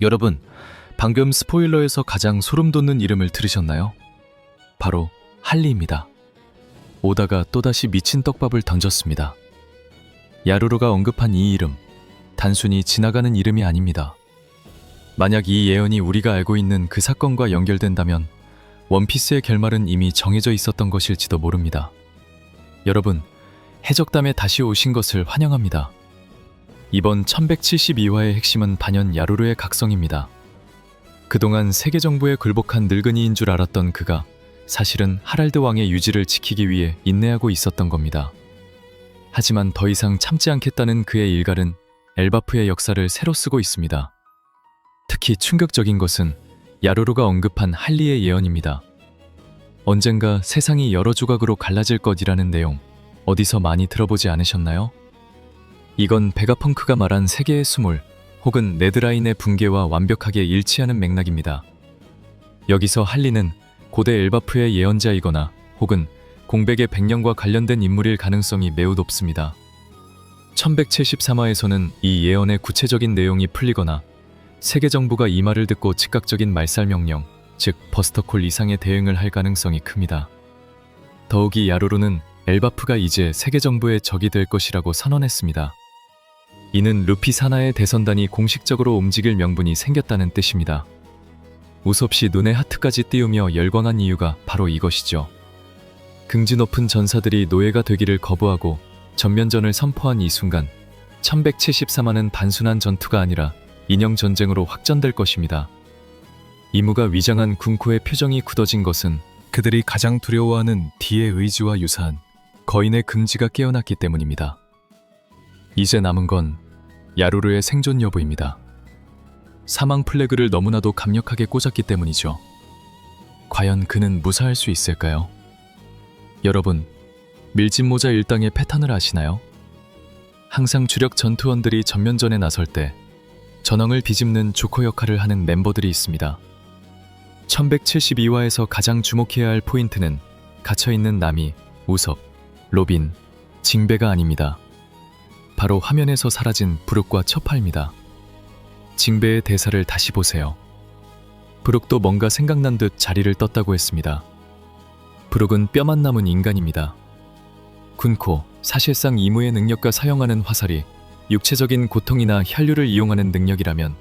여러분, 방금 스포일러에서 가장 소름 돋는 이름을 들으셨나요? 바로 할리입니다. 오다가 또다시 미친 떡밥을 던졌습니다. 야루로가 언급한 이 이름, 단순히 지나가는 이름이 아닙니다. 만약 이 예언이 우리가 알고 있는 그 사건과 연결된다면 원피스의 결말은 이미 정해져 있었던 것일지도 모릅니다. 여러분, 해적담에 다시 오신 것을 환영합니다. 이번 1172화의 핵심은 반연 야루로의 각성입니다. 그동안 세계 정부에 굴복한 늙은이인 줄 알았던 그가 사실은 하랄드 왕의 유지를 지키기 위해 인내하고 있었던 겁니다. 하지만 더 이상 참지 않겠다는 그의 일갈은 엘바프의 역사를 새로 쓰고 있습니다. 특히 충격적인 것은 야루로가 언급한 할리의 예언입니다. 언젠가 세상이 여러 조각으로 갈라질 것이라는 내용, 어디서 많이 들어보지 않으셨나요? 이건 베가펑크가 말한 세계의 수몰 혹은 네드라인의 붕괴와 완벽하게 일치하는 맥락입니다. 여기서 할리는 고대 엘바프의 예언자이거나 혹은 공백의 백령과 관련된 인물일 가능성이 매우 높습니다. 1173화에서는 이 예언의 구체적인 내용이 풀리거나 세계 정부가 이 말을 듣고 즉각적인 말살 명령, 즉 버스터콜 이상의 대응을 할 가능성이 큽니다. 더욱이 야루로는 엘바프가 이제 세계 정부의 적이 될 것이라고 선언했습니다. 이는 루피 산하의 대선단이 공식적으로 움직일 명분이 생겼다는 뜻입니다. 우섭씨 눈에 하트까지 띄우며 열광한 이유가 바로 이것이죠. 긍지 높은 전사들이 노예가 되기를 거부하고 전면전을 선포한 이 순간 1173화는 단순한 전투가 아니라 인형 전쟁으로 확전될 것입니다. 이무가 위장한 군코의 표정이 굳어진 것은 그들이 가장 두려워하는 D의 의지와 유사한 거인의 긍지가 깨어났기 때문입니다. 이제 남은 건 야루로의 생존 여부입니다. 사망 플래그를 너무나도 강력하게 꽂았기 때문이죠. 과연 그는 무사할 수 있을까요? 여러분, 밀짚모자 일당의 패턴을 아시나요? 항상 주력 전투원들이 전면전에 나설 때 전황을 뒤집는 조커 역할을 하는 멤버들이 있습니다. 1172화에서 가장 주목해야 할 포인트는 갇혀있는 나미, 우섭, 로빈, 징베가 아닙니다. 바로 화면에서 사라진 브룩과 처파입니다. 징베의 대사를 다시 보세요. 브룩도 뭔가 생각난 듯 자리를 떴다고 했습니다. 브룩은 뼈만 남은 인간입니다. 군코, 사실상 이무의 능력과 사용하는 화살이 육체적인 고통이나 혈류를 이용하는 능력이라면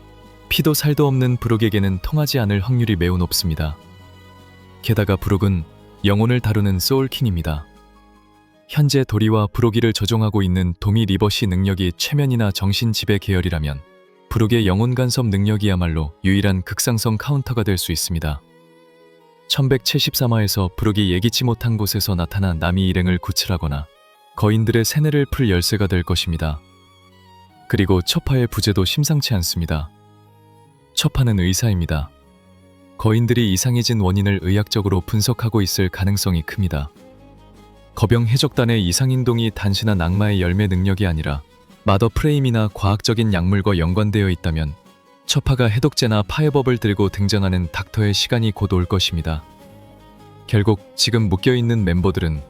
피도 살도 없는 브룩에게는 통하지 않을 확률이 매우 높습니다. 게다가 브룩은 영혼을 다루는 소울킨입니다. 현재 도리와 브로기를 조종하고 있는 도미 리버시 능력이 최면이나 정신지배 계열이라면 브룩의 영혼 간섭 능력이야말로 유일한 극상성 카운터가 될 수 있습니다. 1173화에서 브룩이 예기치 못한 곳에서 나타난 나미 일행을 구출하거나 거인들의 세뇌를 풀 열쇠가 될 것입니다. 그리고 처파의 부재도 심상치 않습니다. 처파는 의사입니다. 거인들이 이상해진 원인을 의학적으로 분석하고 있을 가능성이 큽니다. 거병 해적단의 이상행동이 단순한 악마의 열매 능력이 아니라 마더 프레임이나 과학적인 약물과 연관되어 있다면 처파가 해독제나 파해법을 들고 등장하는 닥터의 시간이 곧 올 것입니다. 결국 지금 묶여있는 멤버들은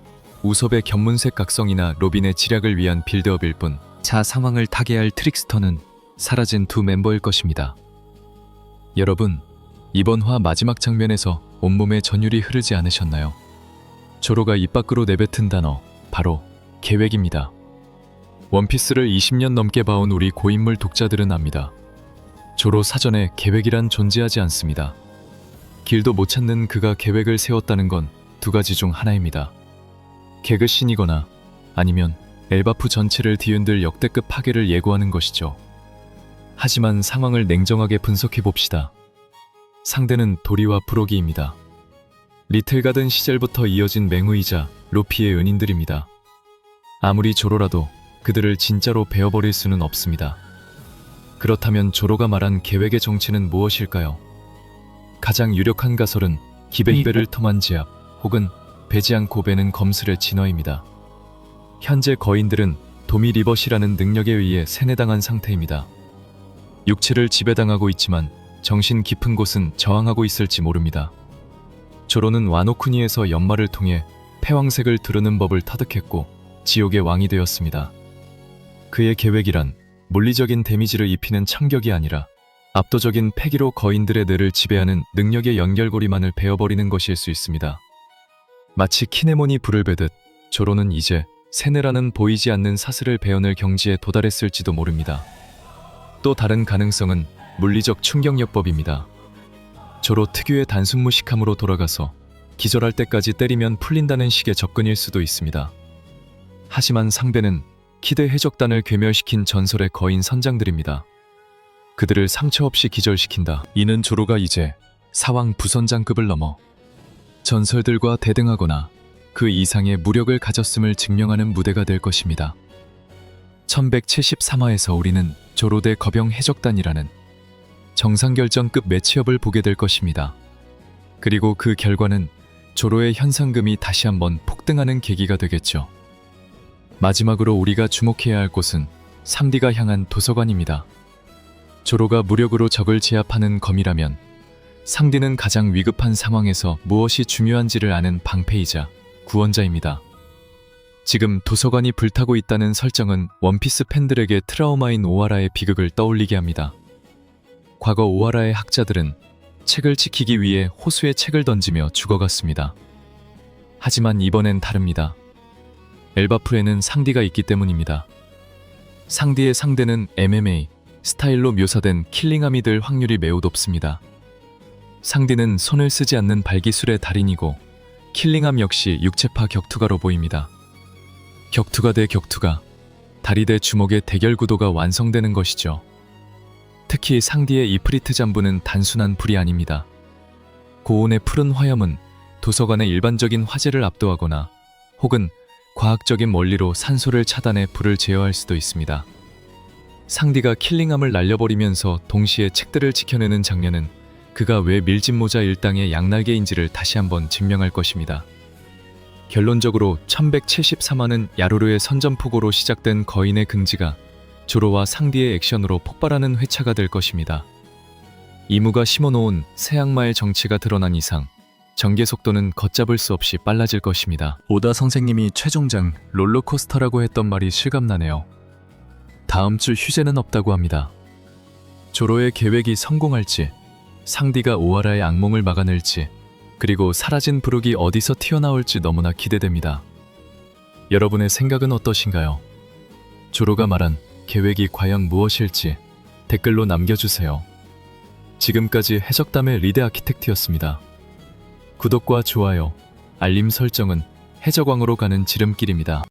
우섭의 견문색 각성이나 로빈의 지략을 위한 빌드업일 뿐 자 상황을 타개할 트릭스터는 사라진 두 멤버일 것입니다. 여러분, 이번 화 마지막 장면에서 온몸에 전율이 흐르지 않으셨나요? 조로가 입 밖으로 내뱉은 단어, 바로 계획입니다. 원피스를 20년 넘게 봐온 우리 고인물 독자들은 압니다. 조로 사전에 계획이란 존재하지 않습니다. 길도 못 찾는 그가 계획을 세웠다는 건 두 가지 중 하나입니다. 개그신이거나 아니면 엘바프 전체를 뒤흔들 역대급 파괴를 예고하는 것이죠. 하지만 상황을 냉정하게 분석해봅시다. 상대는 도리와 브로기입니다. 리틀가든 시절부터 이어진 맹우이자 루피의 은인들입니다. 아무리 조로라도 그들을 진짜로 베어버릴 수는 없습니다. 그렇다면 조로가 말한 계획의 정체는 무엇일까요? 가장 유력한 가설은 기백배를 텀한 제압 혹은 배지 않고 베는 검술의 진화입니다. 현재 거인들은 도미 리버시라는 능력에 의해 세뇌당한 상태입니다. 육체를 지배당하고 있지만 정신 깊은 곳은 저항하고 있을지 모릅니다. 조로는 와노쿠니에서 연말을 통해 패왕색을 두르는 법을 터득했고 지옥의 왕이 되었습니다. 그의 계획이란 물리적인 데미지를 입히는 참격이 아니라 압도적인 패기로 거인들의 뇌를 지배하는 능력의 연결고리만을 베어버리는 것일 수 있습니다. 마치 키네몬이 불을 베듯 조로는 이제 세네라는 보이지 않는 사슬을 베어낼 경지에 도달했을지도 모릅니다. 또 다른 가능성은 물리적 충격요법입니다. 조로 특유의 단순 무식함으로 돌아가서 기절할 때까지 때리면 풀린다는 식의 접근일 수도 있습니다. 하지만 상대는 키드 해적단을 괴멸시킨 전설의 거인 선장들입니다. 그들을 상처 없이 기절시킨다. 이는 조로가 이제 사왕 부선장급을 넘어 전설들과 대등하거나 그 이상의 무력을 가졌음을 증명하는 무대가 될 것입니다. 1173화에서 우리는 조로 대 거병 해적단이라는 정상결정급 매치업을 보게 될 것입니다. 그리고 그 결과는 조로의 현상금이 다시 한번 폭등하는 계기가 되겠죠. 마지막으로 우리가 주목해야 할 곳은 상디가 향한 도서관입니다. 조로가 무력으로 적을 제압하는 검이라면 상디는 가장 위급한 상황에서 무엇이 중요한지를 아는 방패이자 구원자입니다. 지금 도서관이 불타고 있다는 설정은 원피스 팬들에게 트라우마인 오하라의 비극을 떠올리게 합니다. 과거 오하라의 학자들은 책을 지키기 위해 호수에 책을 던지며 죽어갔습니다. 하지만 이번엔 다릅니다. 엘바프에는 상디가 있기 때문입니다. 상디의 상대는 MMA 스타일로 묘사된 킬링함이 될 확률이 매우 높습니다. 상디는 손을 쓰지 않는 발기술의 달인이고 킬링함 역시 육체파 격투가로 보입니다. 격투가 대 격투가, 다리 대 주먹의 대결 구도가 완성되는 것이죠. 특히 상디의 이프리트 잠부는 단순한 불이 아닙니다. 고온의 푸른 화염은 도서관의 일반적인 화재를 압도하거나 혹은 과학적인 원리로 산소를 차단해 불을 제어할 수도 있습니다. 상디가 킬링함을 날려버리면서 동시에 책들을 지켜내는 장면은 그가 왜 밀짚모자 일당의 양날개인지를 다시 한번 증명할 것입니다. 결론적으로 1173화는 야루르의 선전포고로 시작된 거인의 긍지가 조로와 상디의 액션으로 폭발하는 회차가 될 것입니다. 이무가 심어놓은 새 악마의 정치가 드러난 이상 전개 속도는 걷잡을 수 없이 빨라질 것입니다. 오다 선생님이 최종장 롤러코스터라고 했던 말이 실감나네요. 다음 주 휴재는 없다고 합니다. 조로의 계획이 성공할지, 상디가 오하라의 악몽을 막아낼지, 그리고 사라진 부록이 어디서 튀어나올지 너무나 기대됩니다. 여러분의 생각은 어떠신가요? 조로가 말한 계획이 과연 무엇일지 댓글로 남겨주세요. 지금까지 해적담의 리드 아키텍트였습니다. 구독과 좋아요, 알림 설정은 해적왕으로 가는 지름길입니다.